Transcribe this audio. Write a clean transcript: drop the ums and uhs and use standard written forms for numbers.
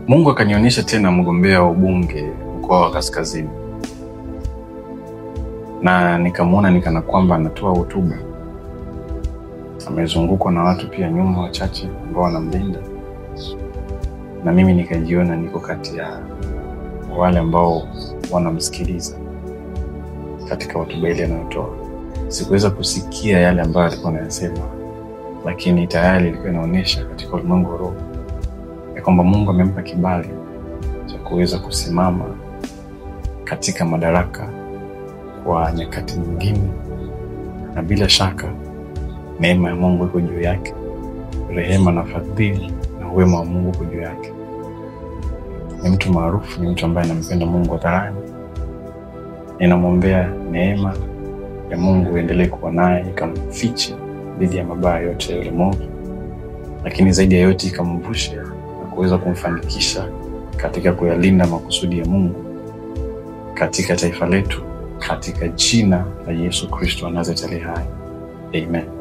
Mungu akanionyesha tena mgombea wa ubunge mkoa wa Kaskazini. Na nikamuona nikana kwamba anatoa hotuba. Amezungukwa na watu pia nyuma wachache ambao wanamlinda. Na mimi nikajiona niko kati ya wale ambao wanamsikiliza katika hotuba ile anayotoa. Sikuweza kusikia yale ambayo alikuwa anayasema, lakini tayari ilikuwa inaonyesha katika ulimwengu wa roho ya kwamba Mungu amempa kibali cha kuweza kusimama katika madaraka kwa nyakati nyingine, na bila shaka neema ya Mungu iko juu yake, rehema na fadhili na wema wa Mungu uko juu yake. Ni mtu maarufu, ni mtu ambaye anampenda Mungu hadharani. Ninamwombea neema ya Mungu iendelee kuwa naye, ikamfiche dhidi ya mabaya yote ya ulimwengu, lakini zaidi ya yote ikamvushe na kuweza kumfanikisha katika kuyalinda makusudi ya Mungu katika taifa letu, katika jina la Yesu Kristo wa Nazareti aliye hai. Amen.